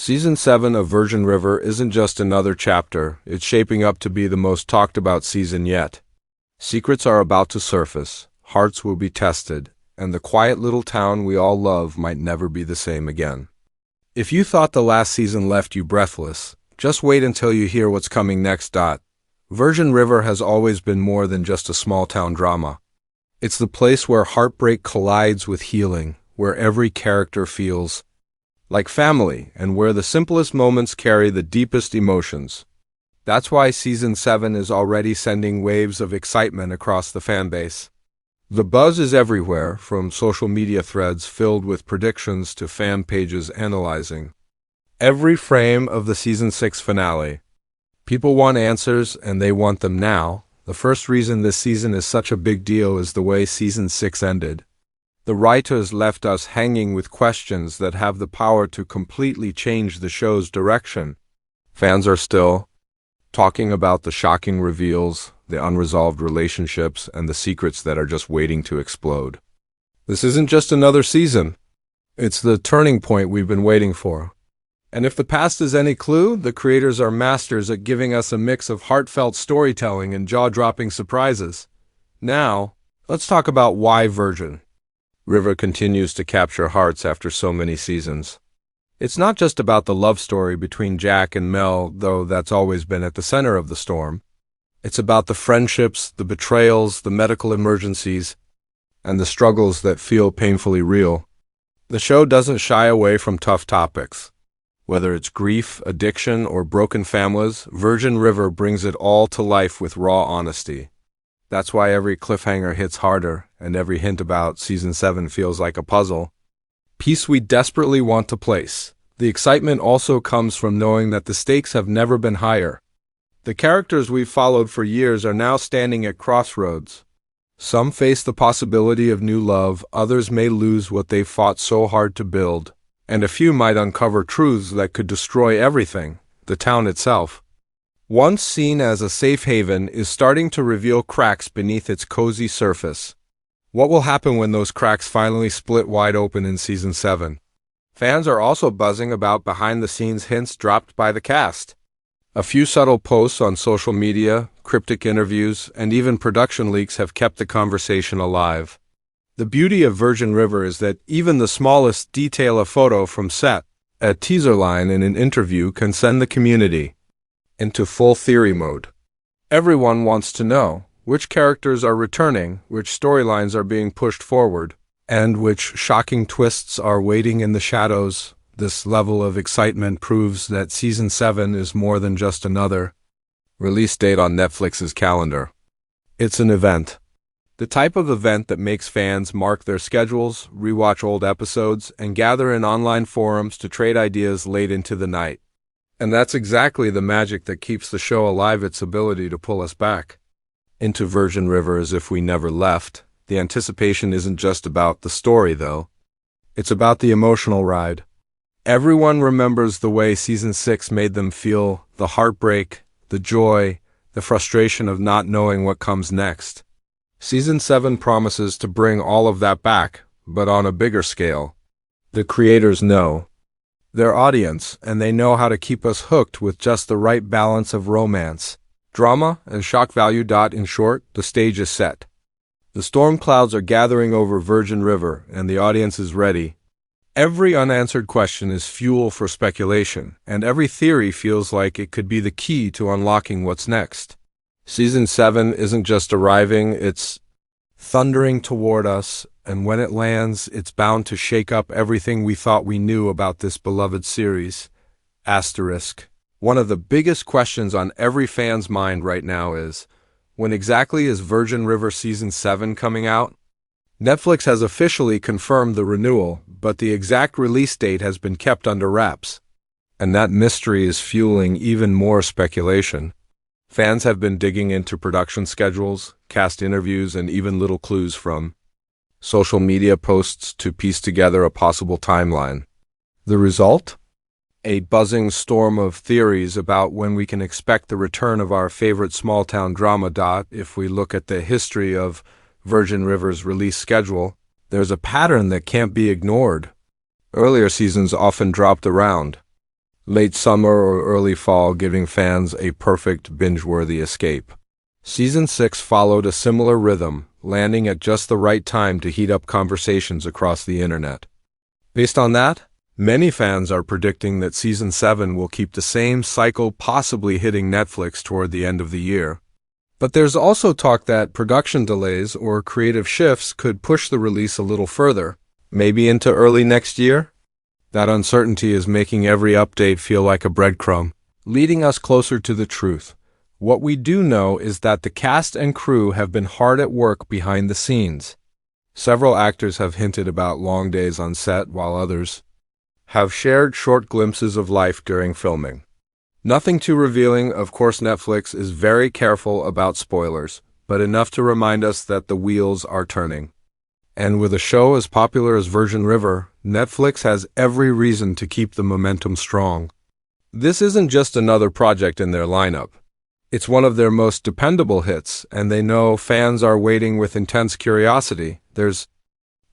Season 7 of Virgin River isn't just another chapter, it's shaping up to be the most talked about season yet. Secrets are about to surface, hearts will be tested, and the quiet little town we all love might never be the same again. If you thought the last season left you breathless, just wait until you hear what's coming next. Virgin River has always been more than just a small town drama. It's the place where heartbreak collides with healing, where every character feels like family, and where the simplest moments carry the deepest emotions. That's why Season 7 is already sending waves of excitement across the fanbase. The buzz is everywhere, from social media threads filled with predictions to fan pages analyzing every frame of the Season 6 finale. People want answers, and they want them now. The first reason this season is such a big deal is the way Season 6 ended. The writers left us hanging with questions that have the power to completely change the show's direction. Fans are still talking about the shocking reveals, the unresolved relationships, and the secrets that are just waiting to explode. This isn't just another season. It's the turning point we've been waiting for. And if the past is any clue, the creators are masters at giving us a mix of heartfelt storytelling and jaw-dropping surprises. Now, let's talk about why Virgin River continues to capture hearts after so many seasons. It's not just about the love story between Jack and Mel, though that's always been at the center of the storm. It's about the friendships, the betrayals, the medical emergencies, and the struggles that feel painfully real. The show doesn't shy away from tough topics. Whether it's grief, addiction, or broken families, Virgin River brings it all to life with raw honesty. That's why every cliffhanger hits harder, and every hint about Season 7 feels like a puzzle piece we desperately want to place. The excitement also comes from knowing that the stakes have never been higher. The characters we've followed for years are now standing at crossroads. Some face the possibility of new love, others may lose what they've fought so hard to build, and a few might uncover truths that could destroy everything, the town itself. Once seen as a safe haven, is starting to reveal cracks beneath its cozy surface. What will happen when those cracks finally split wide open in Season 7? Fans are also buzzing about behind-the-scenes hints dropped by the cast. A few subtle posts on social media, cryptic interviews, and even production leaks have kept the conversation alive. The beauty of Virgin River is that even the smallest detail, a photo from set, a teaser line in an interview, can send the community into full theory mode. Everyone wants to know which characters are returning, which storylines are being pushed forward, and which shocking twists are waiting in the shadows. This level of excitement proves that Season 7 is more than just another release date on Netflix's calendar. It's an event. The type of event that makes fans mark their schedules, rewatch old episodes, and gather in online forums to trade ideas late into the night. And that's exactly the magic that keeps the show alive, its ability to pull us back into Virgin River as if we never left. The anticipation isn't just about the story, though. It's about the emotional ride. Everyone remembers the way Season 6 made them feel, the heartbreak, the joy, the frustration of not knowing what comes next. Season 7 promises to bring all of that back, but on a bigger scale. The creators know their audience, and they know how to keep us hooked with just the right balance of romance, drama, and shock value. In short, the stage is set. The storm clouds are gathering over Virgin River, and the audience is ready. Every unanswered question is fuel for speculation, and every theory feels like it could be the key to unlocking what's next. Season 7 isn't just arriving, it's thundering toward us, and when it lands, it's bound to shake up everything we thought we knew about this beloved series. One of the biggest questions on every fan's mind right now is, when exactly is Virgin River Season 7 coming out? Netflix has officially confirmed the renewal, but the exact release date has been kept under wraps. And that mystery is fueling even more speculation. Fans have been digging into production schedules, cast interviews, and even little clues from social media posts to piece together a possible timeline. The result? A buzzing storm of theories about when we can expect the return of our favorite small-town drama. If we look at the history of Virgin River's release schedule, there's a pattern that can't be ignored. Earlier seasons often dropped around late summer or early fall, giving fans a perfect binge-worthy escape. Season 6 followed a similar rhythm, landing at just the right time to heat up conversations across the internet. Based on that, many fans are predicting that Season 7 will keep the same cycle, possibly hitting Netflix toward the end of the year. But there's also talk that production delays or creative shifts could push the release a little further, maybe into early next year. That uncertainty is making every update feel like a breadcrumb, leading us closer to the truth. What we do know is that the cast and crew have been hard at work behind the scenes. Several actors have hinted about long days on set, while others have shared short glimpses of life during filming. Nothing too revealing. Of course, Netflix is very careful about spoilers, but enough to remind us that the wheels are turning. And with a show as popular as Virgin River, Netflix has every reason to keep the momentum strong. This isn't just another project in their lineup. It's one of their most dependable hits, and they know fans are waiting with intense curiosity. There's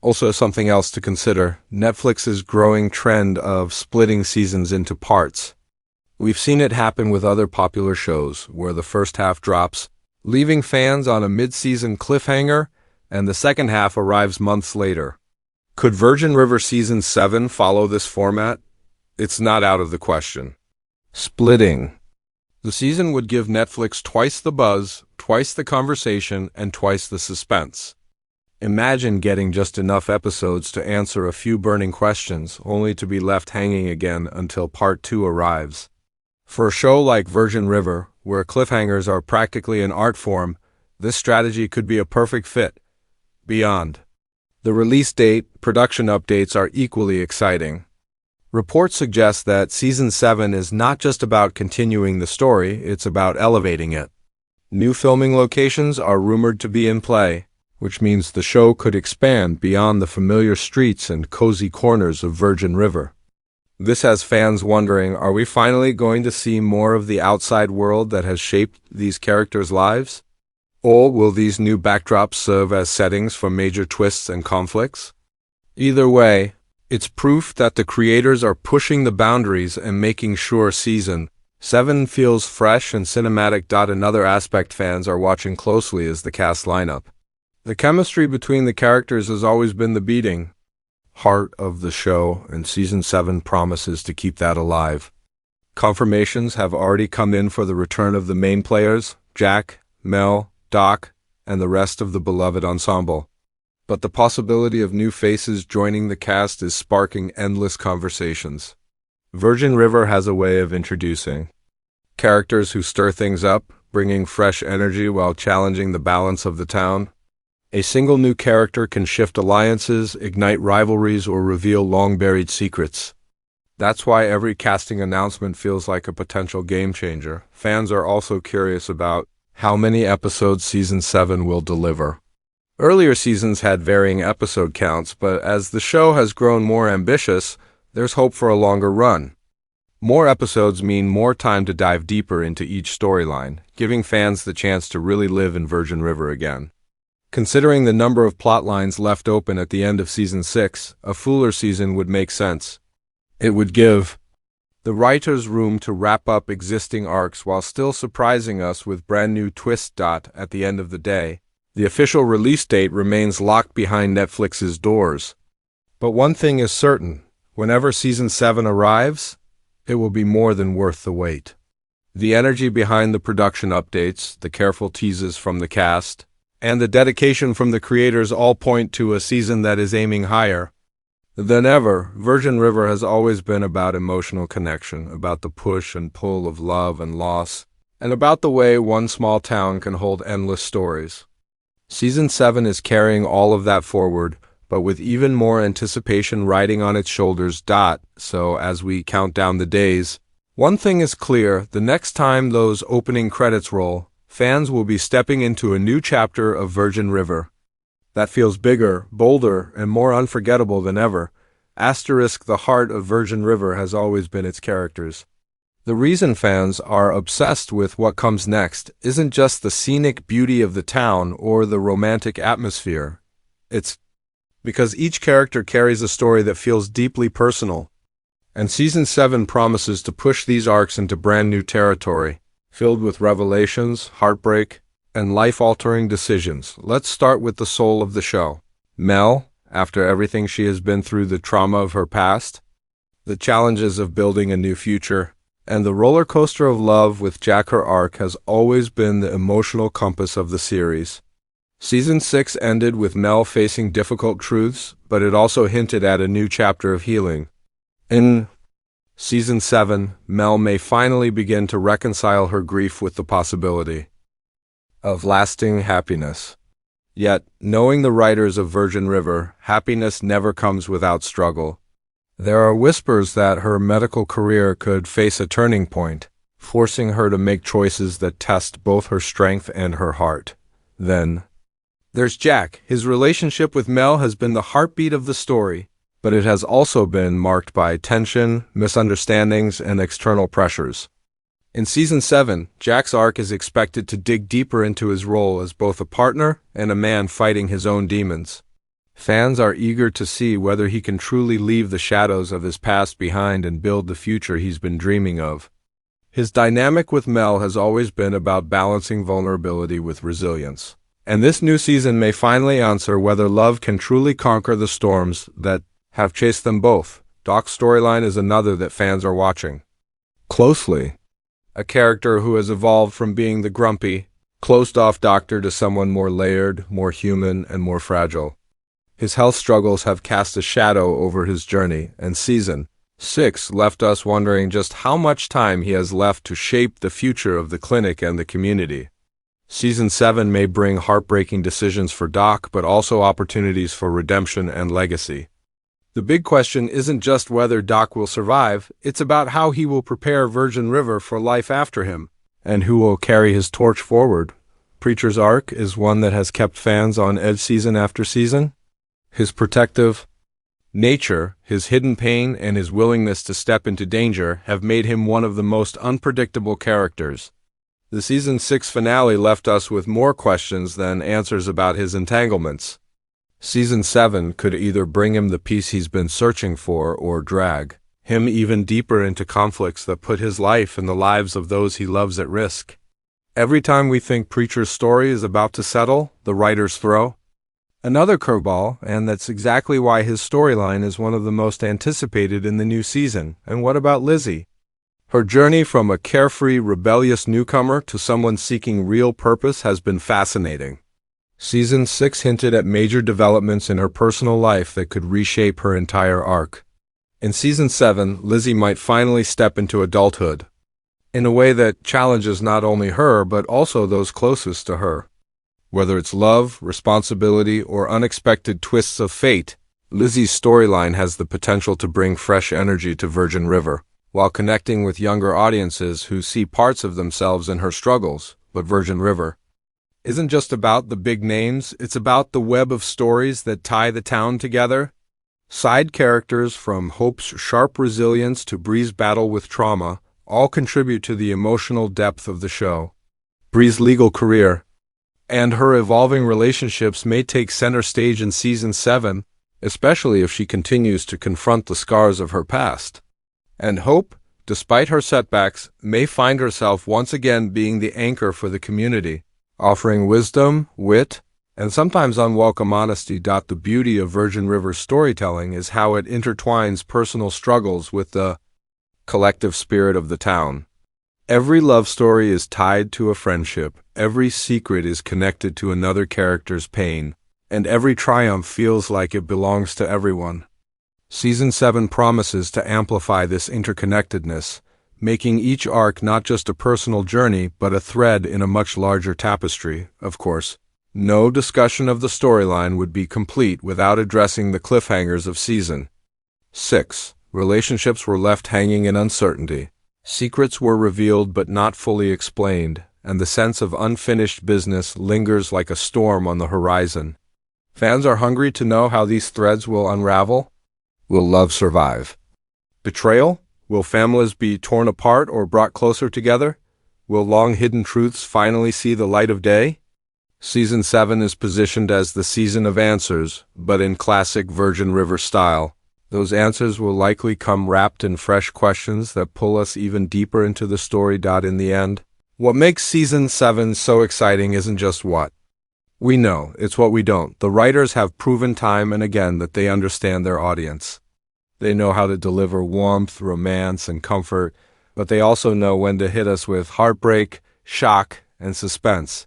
also something else to consider: Netflix's growing trend of splitting seasons into parts. We've seen it happen with other popular shows, where the first half drops, leaving fans on a mid-season cliffhanger, and the second half arrives months later. Could Virgin River Season 7 follow this format? It's not out of the question. Splitting. The season would give Netflix twice the buzz, twice the conversation, and twice the suspense. Imagine getting just enough episodes to answer a few burning questions, only to be left hanging again until Part 2 arrives. For a show like Virgin River, where cliffhangers are practically an art form, this strategy could be a perfect fit. Beyond the release date, production updates are equally exciting. Reports suggest that Season 7 is not just about continuing the story, it's about elevating it. New filming locations are rumored to be in play, which means the show could expand beyond the familiar streets and cozy corners of Virgin River. This has fans wondering, are we finally going to see more of the outside world that has shaped these characters' lives? Or will these new backdrops serve as settings for major twists and conflicts? Either way, it's proof that the creators are pushing the boundaries and making sure Season 7 feels fresh and cinematic. Another aspect fans are watching closely is the cast lineup. The chemistry between the characters has always been the beating heart of the show, and Season 7 promises to keep that alive. Confirmations have already come in for the return of the main players, Jack, Mel, Doc, and the rest of the beloved ensemble. But the possibility of new faces joining the cast is sparking endless conversations. Virgin River has a way of introducing characters who stir things up, bringing fresh energy while challenging the balance of the town. A single new character can shift alliances, ignite rivalries, or reveal long-buried secrets. That's why every casting announcement feels like a potential game-changer. Fans are also curious about how many episodes Season 7 will deliver. Earlier seasons had varying episode counts, but as the show has grown more ambitious, there's hope for a longer run. More episodes mean more time to dive deeper into each storyline, giving fans the chance to really live in Virgin River again. Considering the number of plot lines left open at the end of Season 6, a fuller season would make sense. It would give the writers room to wrap up existing arcs while still surprising us with brand new twists. At the end of the day, the official release date remains locked behind Netflix's doors. But one thing is certain: whenever Season 7 arrives, it will be more than worth the wait. The energy behind the production updates, the careful teases from the cast, and the dedication from the creators all point to a season that is aiming higher than ever. Virgin River has always been about emotional connection, about the push and pull of love and loss, and about the way one small town can hold endless stories. Season 7 is carrying all of that forward, but with even more anticipation riding on its shoulders. So as we count down the days, one thing is clear: the next time those opening credits roll, fans will be stepping into a new chapter of Virgin River that feels bigger, bolder, and more unforgettable than ever. The heart of Virgin River has always been its characters. The reason fans are obsessed with what comes next isn't just the scenic beauty of the town or the romantic atmosphere. It's because each character carries a story that feels deeply personal, And Season 7 promises to push these arcs into brand new territory, filled with revelations, heartbreak, and life-altering decisions. Let's start with the soul of the show. Mel, after everything she has been through, the trauma of her past, the challenges of building a new future, and the roller coaster of love with Jack, her arc has always been the emotional compass of the series. Season 6 ended with Mel facing difficult truths, but it also hinted at a new chapter of healing. In Season 7, Mel may finally begin to reconcile her grief with the possibility of lasting happiness. Yet, knowing the writers of Virgin River, happiness never comes without struggle. There are whispers that her medical career could face a turning point, forcing her to make choices that test both her strength and her heart. Then, there's Jack. His relationship with Mel has been the heartbeat of the story, but it has also been marked by tension, misunderstandings, and external pressures. In Season 7, Jack's arc is expected to dig deeper into his role as both a partner and a man fighting his own demons. Fans are eager to see whether he can truly leave the shadows of his past behind and build the future he's been dreaming of. His dynamic with Mel has always been about balancing vulnerability with resilience. And this new season may finally answer whether love can truly conquer the storms that have chased them both. Doc's storyline is another that fans are watching closely. A character who has evolved from being the grumpy, closed-off doctor to someone more layered, more human, and more fragile. His health struggles have cast a shadow over his journey, and Season 6 left us wondering just how much time he has left to shape the future of the clinic and the community. Season 7 may bring heartbreaking decisions for Doc, but also opportunities for redemption and legacy. The big question isn't just whether Doc will survive, it's about how he will prepare Virgin River for life after him, and who will carry his torch forward. Preacher's arc is one that has kept fans on edge season after season. His protective nature, his hidden pain, and his willingness to step into danger have made him one of the most unpredictable characters. The Season 6 finale left us with more questions than answers about his entanglements. Season 7 could either bring him the peace he's been searching for or drag him even deeper into conflicts that put his life and the lives of those he loves at risk. Every time we think Preacher's story is about to settle, the writers throw another curveball, and that's exactly why his storyline is one of the most anticipated in the new season. And what about Lizzie? Her journey from a carefree, rebellious newcomer to someone seeking real purpose has been fascinating. Season 6 hinted at major developments in her personal life that could reshape her entire arc. In Season 7, Lizzie might finally step into adulthood, in a way that challenges not only her but also those closest to her. Whether it's love, responsibility, or unexpected twists of fate, Lizzie's storyline has the potential to bring fresh energy to Virgin River, while connecting with younger audiences who see parts of themselves in her struggles. But Virgin River isn't just about the big names, it's about the web of stories that tie the town together. Side characters, from Hope's sharp resilience to Bree's battle with trauma, all contribute to the emotional depth of the show. Bree's legal career and her evolving relationships may take center stage in Season 7, especially if she continues to confront the scars of her past. And Hope, despite her setbacks, may find herself once again being the anchor for the community, offering wisdom, wit, and sometimes unwelcome honesty. The beauty of Virgin River's storytelling is how it intertwines personal struggles with the collective spirit of the town. Every love story is tied to a friendship, every secret is connected to another character's pain, and every triumph feels like it belongs to everyone. Season 7 promises to amplify this interconnectedness, making each arc not just a personal journey but a thread in a much larger tapestry. Of course, no discussion of the storyline would be complete without addressing the cliffhangers of Season 6. Relationships were left hanging in uncertainty. Secrets were revealed but not fully explained, and the sense of unfinished business lingers like a storm on the horizon. Fans are hungry to know how these threads will unravel. Will love survive? Betrayal? Will families be torn apart or brought closer together? Will long-hidden truths finally see the light of day? Season 7 is positioned as the season of answers, but in classic Virgin River style. Those answers will likely come wrapped in fresh questions that pull us even deeper into the story. In the end, what makes Season 7 so exciting isn't just what we know, it's what we don't. The writers have proven time and again that they understand their audience. They know how to deliver warmth, romance, and comfort, but they also know when to hit us with heartbreak, shock, and suspense.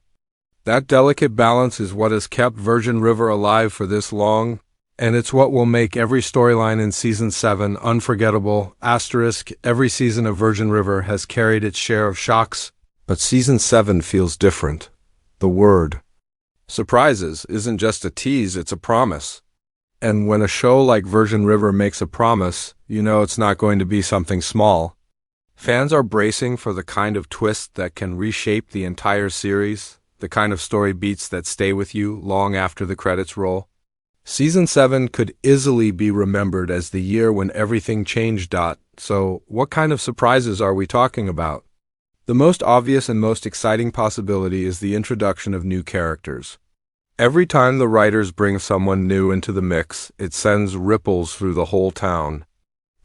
That delicate balance is what has kept Virgin River alive for this long, and it's what will make every storyline in Season 7 unforgettable. Every season of Virgin River has carried its share of shocks, but Season 7 feels different. The word surprises isn't just a tease, it's a promise. And when a show like Virgin River makes a promise, you know it's not going to be something small. Fans are bracing for the kind of twist that can reshape the entire series, the kind of story beats that stay with you long after the credits roll. Season 7 could easily be remembered as the year when everything changed. So, what kind of surprises are we talking about? The most obvious and most exciting possibility is the introduction of new characters. Every time the writers bring someone new into the mix, it sends ripples through the whole town.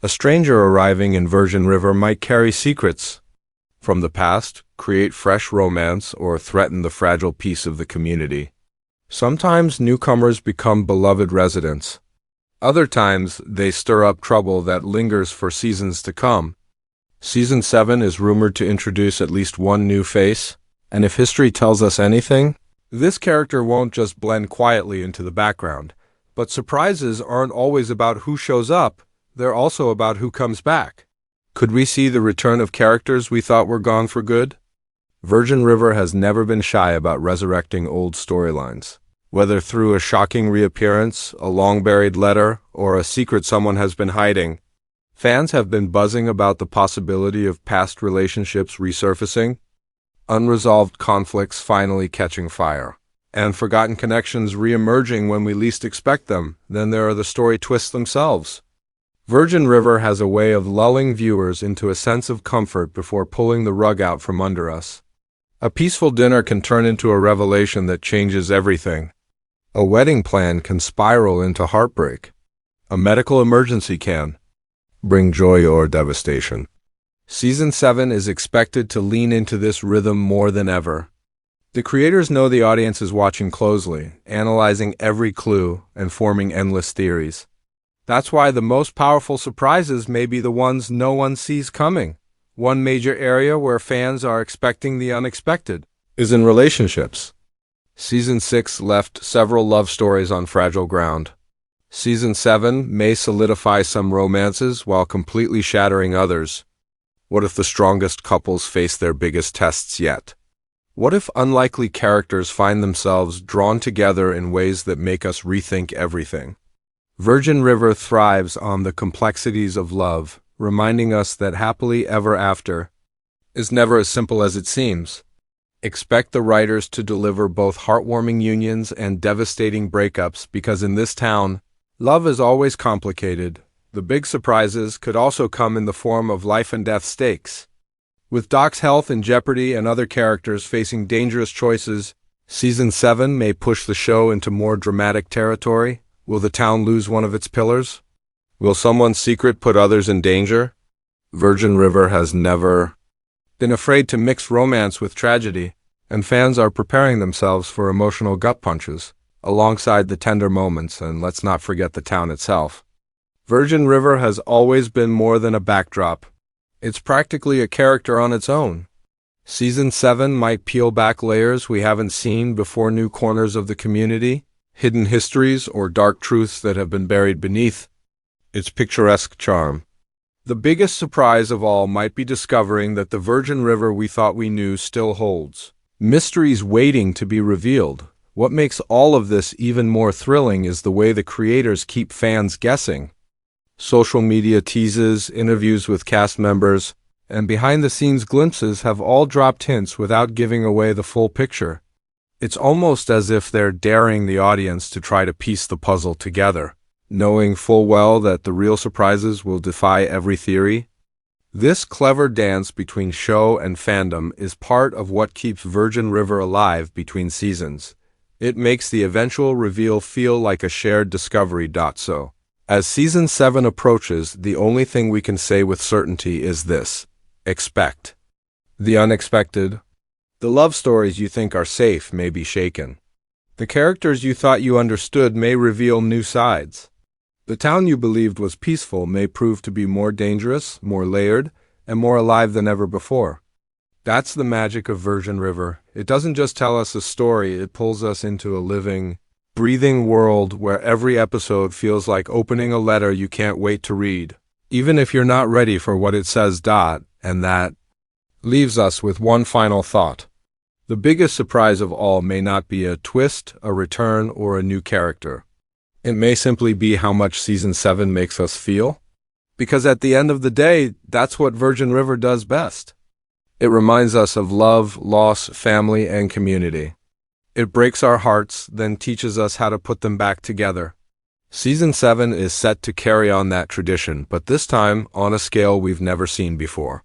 A stranger arriving in Virgin River might carry secrets from the past, create fresh romance, or threaten the fragile peace of the community. Sometimes newcomers become beloved residents. Other times, they stir up trouble that lingers for seasons to come. Season 7 is rumored to introduce at least one new face, and if history tells us anything, this character won't just blend quietly into the background. But surprises aren't always about who shows up, they're also about who comes back. Could we see the return of characters we thought were gone for good? Virgin River has never been shy about resurrecting old storylines. Whether through a shocking reappearance, a long-buried letter, or a secret someone has been hiding, fans have been buzzing about the possibility of past relationships resurfacing, unresolved conflicts finally catching fire, and forgotten connections re-emerging when we least expect them. Then there are the story twists themselves. Virgin River has a way of lulling viewers into a sense of comfort before pulling the rug out from under us. A peaceful dinner can turn into a revelation that changes everything. A wedding plan can spiral into heartbreak. A medical emergency can bring joy or devastation. Season 7 is expected to lean into this rhythm more than ever. The creators know the audience is watching closely, analyzing every clue and forming endless theories. That's why the most powerful surprises may be the ones no one sees coming. One major area where fans are expecting the unexpected is in relationships. Season 6 left several love stories on fragile ground. Season 7 may solidify some romances while completely shattering others. What if the strongest couples face their biggest tests yet? What if unlikely characters find themselves drawn together in ways that make us rethink everything? Virgin River thrives on the complexities of love, reminding us that happily ever after is never as simple as it seems. Expect the writers to deliver both heartwarming unions and devastating breakups because in this town, love is always complicated. The big surprises could also come in the form of life and death stakes. With Doc's health in jeopardy and other characters facing dangerous choices, Season 7 may push the show into more dramatic territory. Will the town lose one of its pillars? Will someone's secret put others in danger? Virgin River has never been afraid to mix romance with tragedy, and fans are preparing themselves for emotional gut punches, alongside the tender moments, and let's not forget the town itself. Virgin River has always been more than a backdrop. It's practically a character on its own. Season 7 might peel back layers we haven't seen before, new corners of the community, hidden histories or dark truths that have been buried beneath its picturesque charm. The biggest surprise of all might be discovering that the Virgin River we thought we knew still holds mysteries waiting to be revealed. What makes all of this even more thrilling is the way the creators keep fans guessing. Social media teases, interviews with cast members, and behind-the-scenes glimpses have all dropped hints without giving away the full picture. It's almost as if they're daring the audience to try to piece the puzzle together, knowing full well that the real surprises will defy every theory. This clever dance between show and fandom is part of what keeps Virgin River alive between seasons. It makes the eventual reveal feel like a shared discovery. So, As Season 7 approaches, the only thing we can say with certainty is this: expect the unexpected. The love stories you think are safe may be shaken. The characters you thought you understood may reveal new sides. The town you believed was peaceful may prove to be more dangerous, more layered, and more alive than ever before. That's the magic of Virgin River. It doesn't just tell us a story, it pulls us into a living, breathing world where every episode feels like opening a letter you can't wait to read, even if you're not ready for what it says. And that leaves us with one final thought. The biggest surprise of all may not be a twist, a return, or a new character. It may simply be how much Season 7 makes us feel. Because at the end of the day, that's what Virgin River does best. It reminds us of love, loss, family, and community. It breaks our hearts, then teaches us how to put them back together. Season 7 is set to carry on that tradition, but this time on a scale we've never seen before.